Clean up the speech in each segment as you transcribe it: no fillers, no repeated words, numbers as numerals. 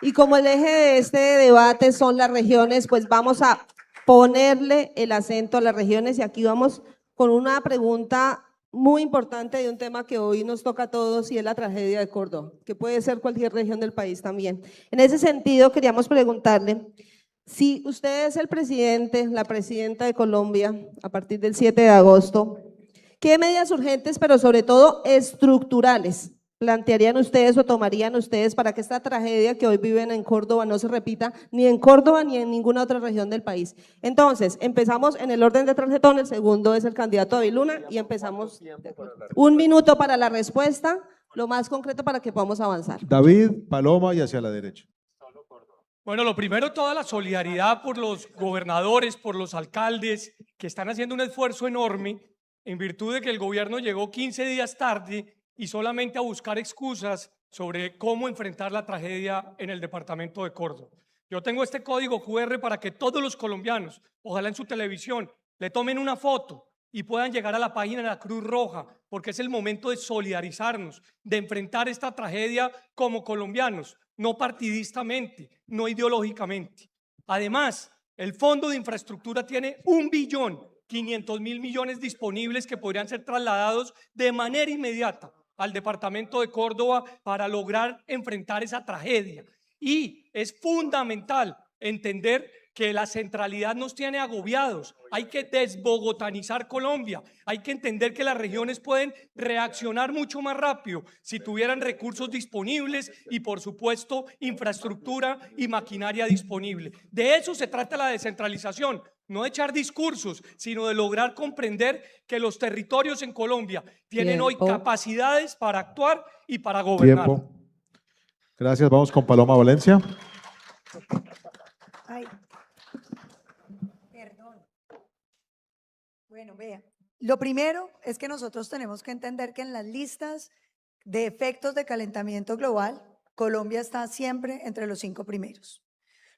Y como el eje de este debate son las regiones, pues vamos a ponerle el acento a las regiones y aquí vamos con una pregunta muy importante de un tema que hoy nos toca a todos y es la tragedia de Córdoba, que puede ser cualquier región del país también. En ese sentido, queríamos preguntarle si usted es el presidente, la presidenta de Colombia, a partir del 7 de agosto, ¿qué medidas urgentes, pero sobre todo estructurales, plantearían ustedes o tomarían ustedes para que esta tragedia que hoy viven en Córdoba no se repita ni en Córdoba ni en ninguna otra región del país? Entonces, empezamos en el orden de transitón, el segundo es el candidato David Luna y empezamos. Un minuto para la respuesta, lo más concreto para que podamos avanzar. David, Paloma y hacia la derecha. Bueno, lo primero, toda la solidaridad por los gobernadores, por los alcaldes que están haciendo un esfuerzo enorme en virtud de que el gobierno llegó 15 días tarde y solamente a buscar excusas sobre cómo enfrentar la tragedia en el departamento de Córdoba. Yo tengo este código QR para que todos los colombianos, ojalá en su televisión, le tomen una foto y puedan llegar a la página de la Cruz Roja, porque es el momento de solidarizarnos, de enfrentar esta tragedia como colombianos, no partidistamente, no ideológicamente. Además, el Fondo de Infraestructura tiene 1.500.000.000.000 disponibles que podrían ser trasladados de manera inmediata al departamento de Córdoba para lograr enfrentar esa tragedia. Y es fundamental entender que la centralidad nos tiene agobiados. Hay que desbogotanizar Colombia. Hay que entender que las regiones pueden reaccionar mucho más rápido si tuvieran recursos disponibles y, por supuesto, infraestructura y maquinaria disponible. De eso se trata la descentralización. No de echar discursos, sino de lograr comprender que los territorios en Colombia tienen hoy capacidades para actuar y para gobernar. Tiempo. Gracias, vamos con Paloma Valencia. Ay, perdón. Bueno, vea, lo primero es que nosotros tenemos que entender que en las listas de efectos de calentamiento global, Colombia está siempre entre los 5 primeros.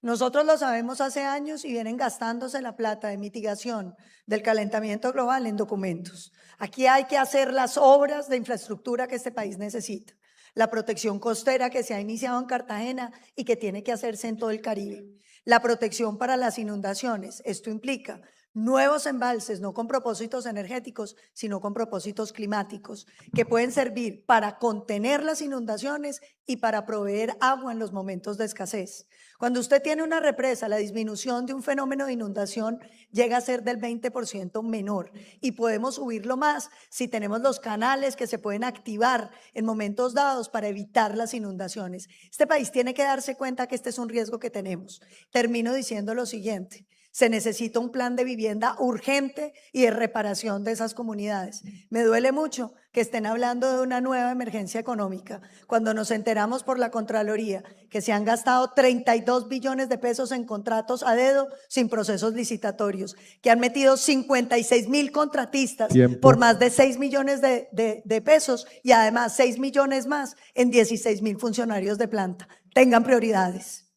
Nosotros lo sabemos hace años y vienen gastándose la plata de mitigación del calentamiento global en documentos. Aquí hay que hacer las obras de infraestructura que este país necesita. La protección costera que se ha iniciado en Cartagena y que tiene que hacerse en todo el Caribe. La protección para las inundaciones. Esto implica nuevos embalses, no con propósitos energéticos, sino con propósitos climáticos, que pueden servir para contener las inundaciones y para proveer agua en los momentos de escasez. Cuando usted tiene una represa, la disminución de un fenómeno de inundación llega a ser del 20% menor y podemos subirlo más si tenemos los canales que se pueden activar en momentos dados para evitar las inundaciones. Este país tiene que darse cuenta que este es un riesgo que tenemos. Termino diciendo lo siguiente. Se necesita un plan de vivienda urgente y de reparación de esas comunidades. Me duele mucho que estén hablando de una nueva emergencia económica, cuando nos enteramos por la Contraloría que se han gastado 32 billones de pesos en contratos a dedo sin procesos licitatorios, que han metido 56.000 contratistas por más de 6 millones de pesos y además 6 millones más en 16.000 funcionarios de planta. Tengan prioridades.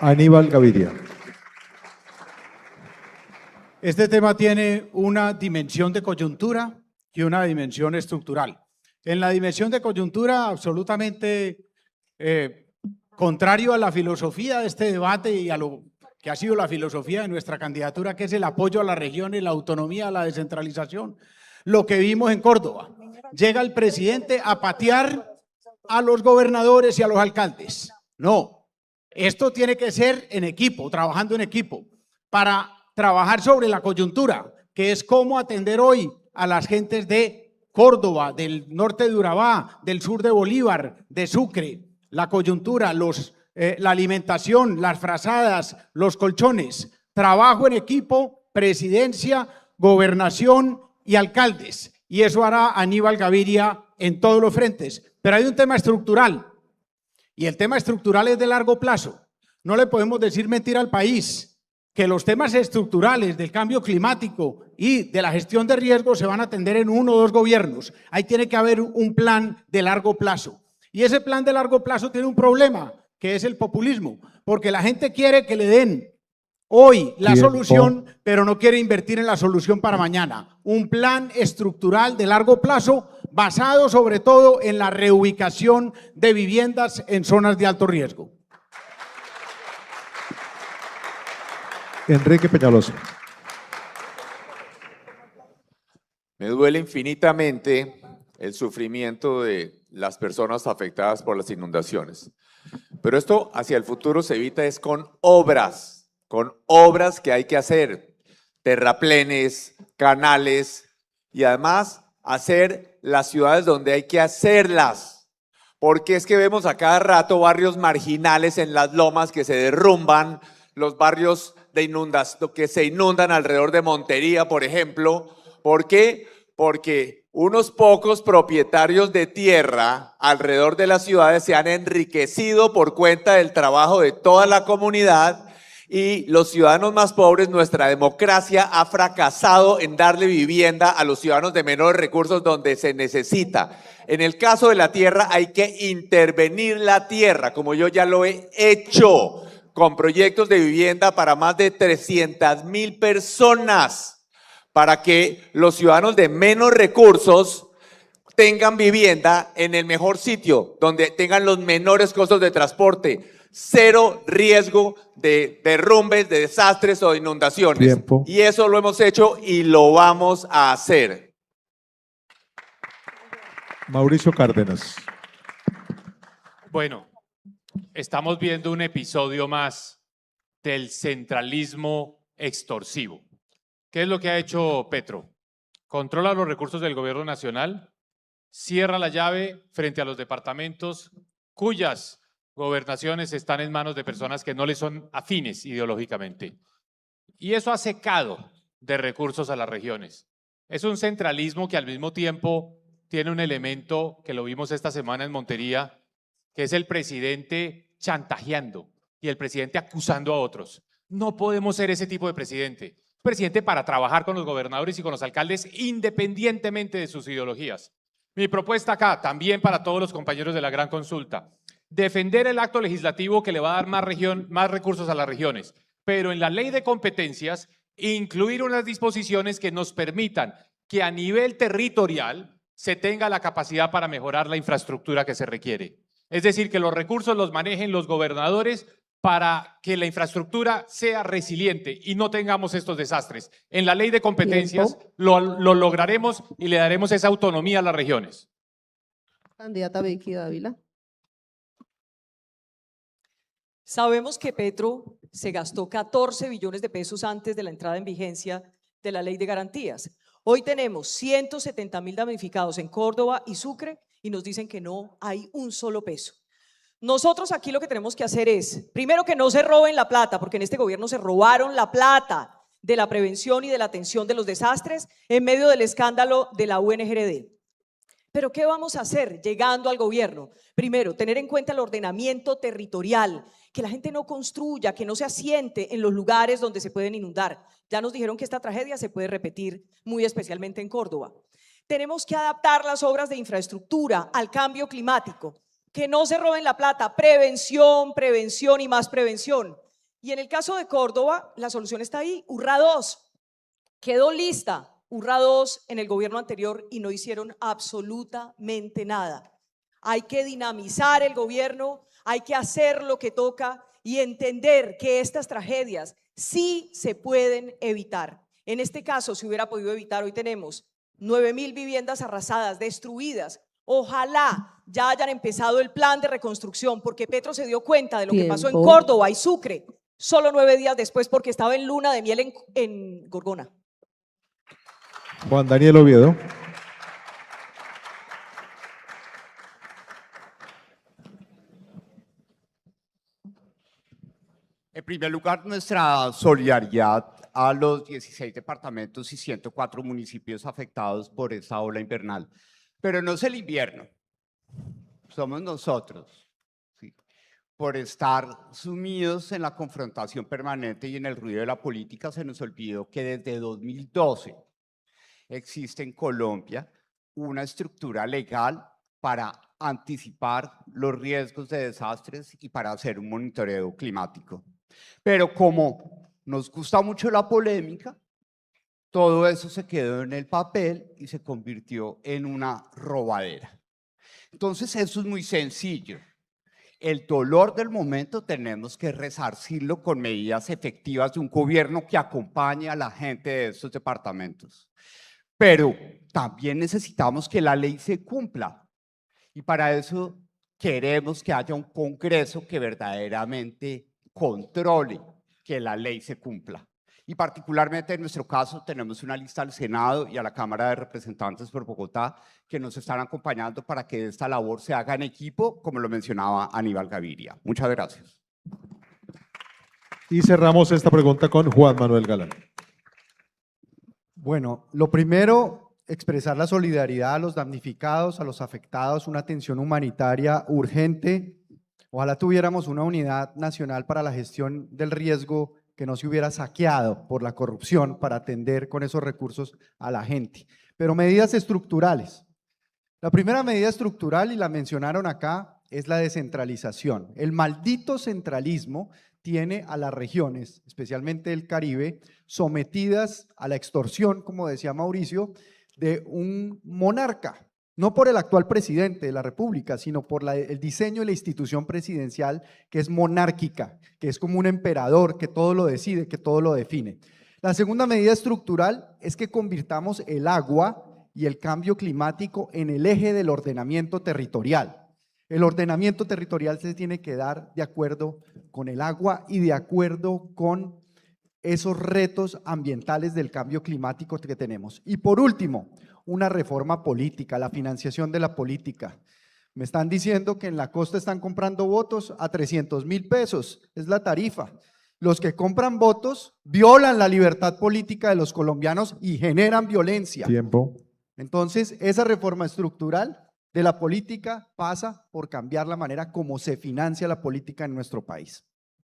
Aníbal Gaviria. Este tema tiene una dimensión de coyuntura y una dimensión estructural. En la dimensión de coyuntura, absolutamente contrario a la filosofía de este debate y a lo que ha sido la filosofía de nuestra candidatura, que es el apoyo a la región y la autonomía, a la descentralización. Lo que vimos en Córdoba. Llega el presidente a patear a los gobernadores y a los alcaldes. No, esto tiene que ser en equipo, trabajando en equipo, para trabajar sobre la coyuntura, que es cómo atender hoy a las gentes de Córdoba, del norte de Urabá, del sur de Bolívar, de Sucre, la coyuntura, la alimentación, las frazadas, los colchones, trabajo en equipo, presidencia, gobernación y alcaldes. Y eso hará Aníbal Gaviria en todos los frentes. Pero hay un tema estructural, y el tema estructural es de largo plazo. No le podemos decir mentira al país, que los temas estructurales del cambio climático y de la gestión de riesgos se van a atender en 1 o 2 gobiernos. Ahí tiene que haber un plan de largo plazo. Y ese plan de largo plazo tiene un problema, que es el populismo, porque la gente quiere que le den hoy la solución, pero no quiere invertir en la solución para mañana. Un plan estructural de largo plazo basado sobre todo en la reubicación de viviendas en zonas de alto riesgo. Enrique Peñalosa. Me duele infinitamente el sufrimiento de las personas afectadas por las inundaciones. Pero esto hacia el futuro se evita es con obras que hay que hacer, terraplenes, canales y además hacer las ciudades donde hay que hacerlas. Porque es que vemos a cada rato barrios marginales en las lomas que se derrumban, los barrios que se inundan alrededor de Montería, por ejemplo. ¿Por qué? Porque unos pocos propietarios de tierra alrededor de las ciudades se han enriquecido por cuenta del trabajo de toda la comunidad y los ciudadanos más pobres, nuestra democracia ha fracasado en darle vivienda a los ciudadanos de menores recursos donde se necesita. En el caso de la tierra hay que intervenir la tierra, como yo ya lo he hecho, con proyectos de vivienda para más de 300,000 personas, para que los ciudadanos de menos recursos tengan vivienda en el mejor sitio, donde tengan los menores costos de transporte, cero riesgo de derrumbes, de desastres o de inundaciones. Tiempo. Y eso lo hemos hecho y lo vamos a hacer. Mauricio Cárdenas. Bueno, estamos viendo un episodio más del centralismo extorsivo. ¿Qué es lo que ha hecho Petro? Controla los recursos del gobierno nacional, cierra la llave frente a los departamentos cuyas gobernaciones están en manos de personas que no le son afines ideológicamente. Y eso ha secado de recursos a las regiones. Es un centralismo que al mismo tiempo tiene un elemento que lo vimos esta semana en Montería, que es el presidente chantajeando y el presidente acusando a otros. No podemos ser ese tipo de presidente. Presidente para trabajar con los gobernadores y con los alcaldes independientemente de sus ideologías. Mi propuesta acá, también para todos los compañeros de la gran consulta, defender el acto legislativo que le va a dar más recursos a las regiones, pero en la ley de competencias incluir unas disposiciones que nos permitan que a nivel territorial se tenga la capacidad para mejorar la infraestructura que se requiere. Es decir, que los recursos los manejen los gobernadores para que la infraestructura sea resiliente y no tengamos estos desastres. En la ley de competencias lo lograremos y le daremos esa autonomía a las regiones. Candidata Vicky Dávila. Sabemos que Petro se gastó 14 billones de pesos antes de la entrada en vigencia de la ley de garantías. Hoy tenemos 170,000 damnificados en Córdoba y Sucre y nos dicen que no hay un solo peso. Nosotros aquí lo que tenemos que hacer es, primero, que no se roben la plata, porque en este gobierno se robaron la plata de la prevención y de la atención de los desastres en medio del escándalo de la UNGRD. Pero ¿qué vamos a hacer llegando al gobierno? Primero, tener en cuenta el ordenamiento territorial, que la gente no construya, que no se asiente en los lugares donde se pueden inundar. Ya nos dijeron que esta tragedia se puede repetir muy especialmente en Córdoba. Tenemos que adaptar las obras de infraestructura al cambio climático, que no se roben la plata, prevención, prevención y más prevención. Y en el caso de Córdoba, la solución está ahí, URRA 2, quedó lista. URRA 2 en el gobierno anterior y no hicieron absolutamente nada. Hay que dinamizar el gobierno, hay que hacer lo que toca y entender que estas tragedias sí se pueden evitar. En este caso se hubiera podido evitar. Hoy tenemos 9,000 viviendas arrasadas, destruidas. Ojalá ya hayan empezado el plan de reconstrucción, porque Petro se dio cuenta de lo que pasó en Córdoba y Sucre solo 9 días después, porque estaba en luna de miel en Gorgona. Juan Daniel Oviedo. En primer lugar, nuestra solidaridad a los 16 departamentos y 104 municipios afectados por esta ola invernal. Pero no es el invierno, somos nosotros, ¿sí? Por estar sumidos en la confrontación permanente y en el ruido de la política, se nos olvidó que desde 2012 existe en Colombia una estructura legal para anticipar los riesgos de desastres y para hacer un monitoreo climático. Pero como nos gusta mucho la polémica, todo eso se quedó en el papel y se convirtió en una robadera. Entonces eso es muy sencillo. El dolor del momento tenemos que resarcirlo con medidas efectivas de un gobierno que acompañe a la gente de estos departamentos. Pero también necesitamos que la ley se cumpla. Y para eso queremos que haya un Congreso que verdaderamente controle que la ley se cumpla. Y particularmente en nuestro caso tenemos una lista al Senado y a la Cámara de Representantes por Bogotá que nos están acompañando para que esta labor se haga en equipo, como lo mencionaba Aníbal Gaviria. Muchas gracias. Y cerramos esta pregunta con Juan Manuel Galán. Bueno, lo primero, expresar la solidaridad a los damnificados, a los afectados, una atención humanitaria urgente. Ojalá tuviéramos una unidad nacional para la gestión del riesgo que no se hubiera saqueado por la corrupción para atender con esos recursos a la gente. Pero medidas estructurales. La primera medida estructural, y la mencionaron acá, es la descentralización. El maldito centralismo tiene a las regiones, especialmente el Caribe, sometidas a la extorsión, como decía Mauricio, de un monarca. No por el actual presidente de la República, sino por el diseño de la institución presidencial que es monárquica, que es como un emperador que todo lo decide, que todo lo define. La segunda medida estructural es que convirtamos el agua y el cambio climático en el eje del ordenamiento territorial. El ordenamiento territorial se tiene que dar de acuerdo con el agua y de acuerdo con esos retos ambientales del cambio climático que tenemos. Y por último, una reforma política, la financiación de la política. Me están diciendo que en la costa están comprando votos a 300.000 pesos, es la tarifa. Los que compran votos violan la libertad política de los colombianos y generan violencia. Tiempo. Entonces, esa reforma estructural de la política pasa por cambiar la manera como se financia la política en nuestro país.